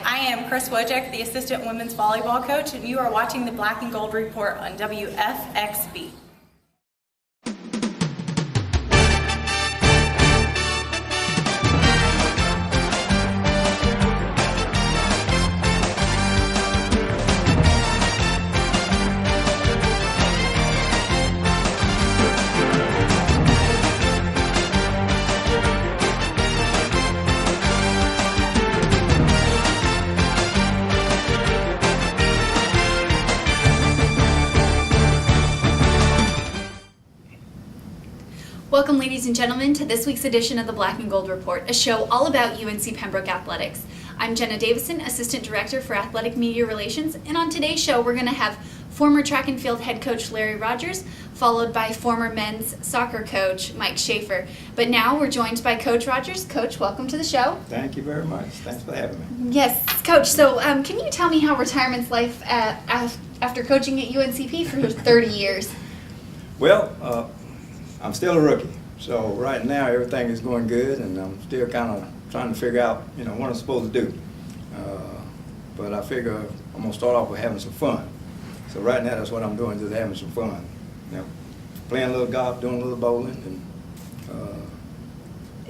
I am Chris Wojcik, the Assistant Women's Volleyball Coach, and you are watching the Black and Gold Report on WFXB. Welcome, ladies and gentlemen, to this week's edition of the Black and Gold Report, a show all about UNC Pembroke athletics. I'm Jenna Davison, Assistant Director for Athletic Media Relations, and on today's show we're going to have former track and field head coach Larry Rogers, followed by former men's soccer coach Mike Schaefer. But now we're joined by Coach Rogers. Coach, welcome to the show. Thank you very much. Thanks for having me. Yes, Coach. So can you tell me how retirement's life after coaching at UNCP for 30 years? Well, I'm still a rookie, so right now everything is going good, and I'm still kind of trying to figure out, what I'm supposed to do. But I figure I'm gonna start off with having some fun. So right now that's what I'm doing, just having some fun. Playing a little golf, doing a little bowling, and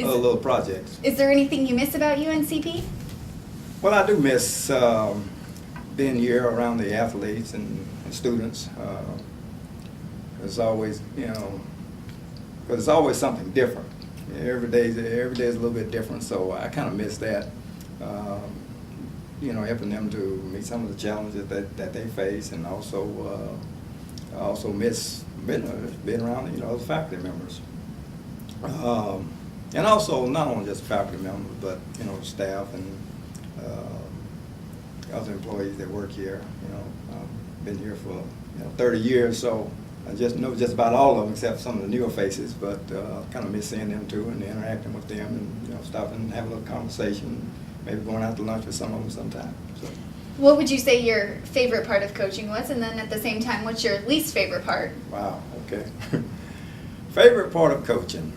other little projects. Is there anything you miss about UNCP? Well, I do miss being here around the athletes and students. It's always, but it's always something different. Every day is a little bit different, so I kind of miss that. Helping them to meet some of the challenges that they face, and also I also miss being around other faculty members, and also not only just faculty members, but staff and other employees that work here. I've been here for 30 years, so I just know just about all of them except some of the newer faces, but kind of miss seeing them too and interacting with them, and stopping and having a little conversation, maybe going out to lunch with some of them sometime. So. What would you say your favorite part of coaching was, and then at the same time, what's your least favorite part? Wow, okay. Favorite part of coaching?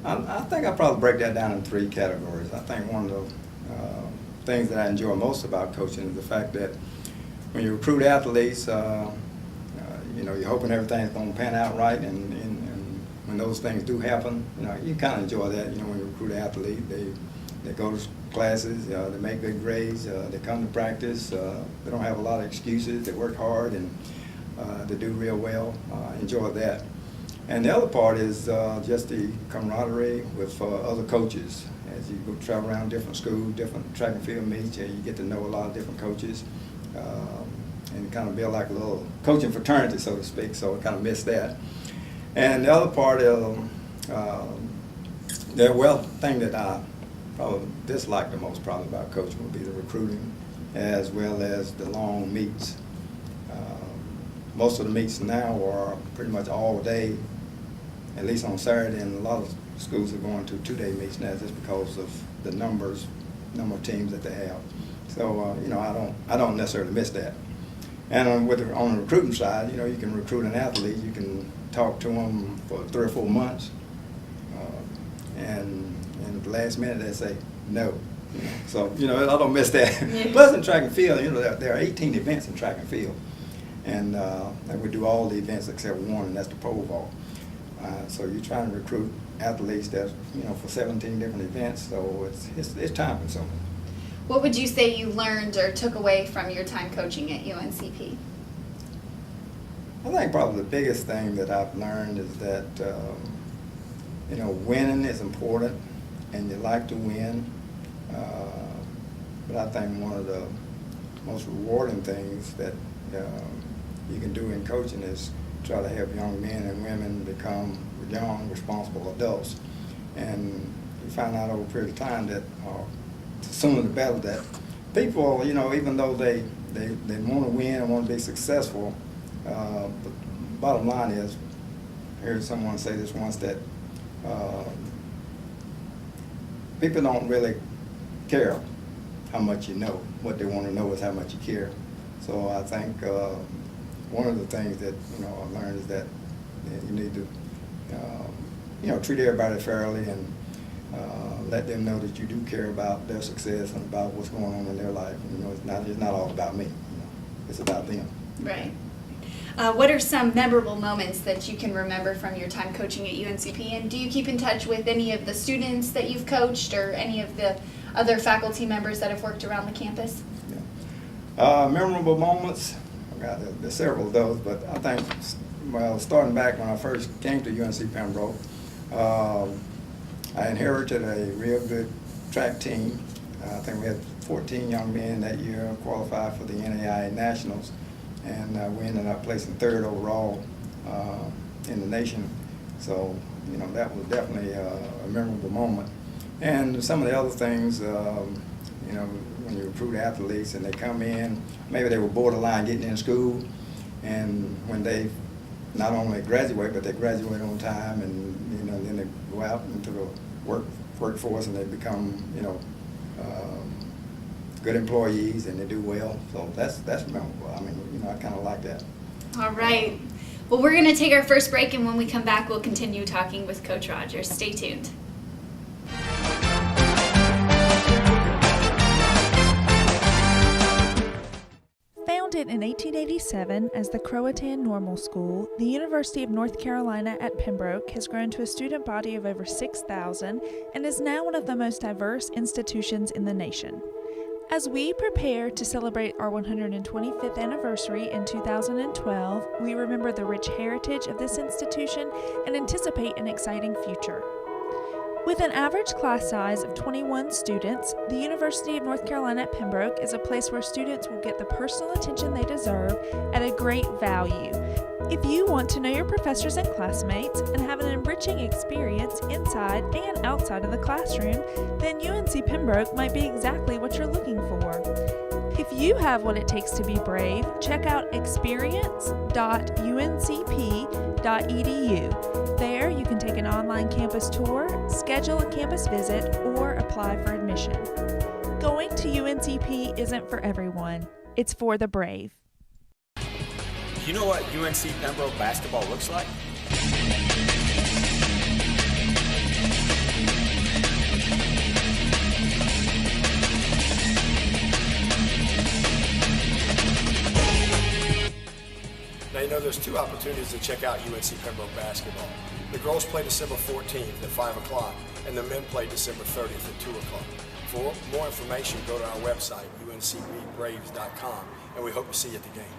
I think I'll probably break that down in 3 categories. I think one of the things that I enjoy most about coaching is the fact that when you recruit athletes, you're hoping everything's going to pan out right, and when those things do happen, you kind of enjoy that. When you recruit an athlete, they go to classes, they make good grades, they come to practice, they don't have a lot of excuses, they work hard, and they do real well. Enjoy that. And the other part is just the camaraderie with other coaches. As you go travel around different schools, different track and field meets, you get to know a lot of different coaches. And kind of build like a little coaching fraternity, so to speak, so I kind of miss that. And the other part of the thing that I probably dislike the most probably about coaching would be the recruiting, as well as the long meets. Most of the meets now are pretty much all day, at least on Saturday, and a lot of schools are going to 2-day meets now just because of the number of teams that they have. So I don't necessarily miss that. And on the recruiting side, you can recruit an athlete, you can talk to them for 3 or 4 months, and at the last minute they say no. So I don't miss that. Yeah. Plus in track and field, there are 18 events in track and field, and we do all the events except one, and that's the pole vault. So you're trying to recruit athletes that for 17 different events, so it's time consuming. What would you say you learned or took away from your time coaching at UNCP? I think probably the biggest thing that I've learned is that winning is important, and you like to win. But I think one of the most rewarding things that you can do in coaching is try to help young men and women become young, responsible adults. And you find out over a period of time that sooner the better, that people, even though they want to win and want to be successful, but bottom line is, I heard someone say this once, that people don't really care how much you know. What they want to know is how much you care. So I think one of the things that I learned is that you need to treat everybody fairly, and let them know that you do care about their success and about what's going on in their life. You know, it's not all about me. You know, it's about them. Right. What are some memorable moments that you can remember from your time coaching at UNCP? And do you keep in touch with any of the students that you've coached or any of the other faculty members that have worked around the campus? Yeah. Memorable moments, there's several of those, but I think, well, starting back when I first came to UNC Pembroke, I inherited a real good track team. I think we had 14 young men that year qualified for the NAIA Nationals, and we ended up placing 3rd overall in the nation. So, you know, that was definitely a memorable moment. And some of the other things, you know, when you recruit athletes and they come in, maybe they were borderline getting in school, and when they not only graduate, but they graduate on time, and you know, then they go out into the workforce and they become, you know, good employees and they do well. So that's memorable. I mean, you know, I kind of like that. All right. Well, we're going to take our first break, and when we come back, we'll continue talking with Coach Rogers. Stay tuned. Founded in 1887 as the Croatan Normal School, the University of North Carolina at Pembroke has grown to a student body of over 6,000 and is now one of the most diverse institutions in the nation. As we prepare to celebrate our 125th anniversary in 2012, we remember the rich heritage of this institution and anticipate an exciting future. With an average class size of 21 students, the University of North Carolina at Pembroke is a place where students will get the personal attention they deserve at a great value. If you want to know your professors and classmates and have an enriching experience inside and outside of the classroom, then UNC Pembroke might be exactly what you're looking for. If you have what it takes to be brave, check out experience.uncp.edu. There, you can take an online campus tour, schedule a campus visit, or apply for admission. Going to UNCP isn't for everyone. It's for the brave. You know what UNC Pembroke basketball looks like? Now, you know, there's 2 opportunities to check out UNC Pembroke basketball. The girls play December 14th at 5 o'clock, and the men play December 30th at 2 o'clock. For more information, go to our website, uncbbraves.com, and we hope to see you at the game.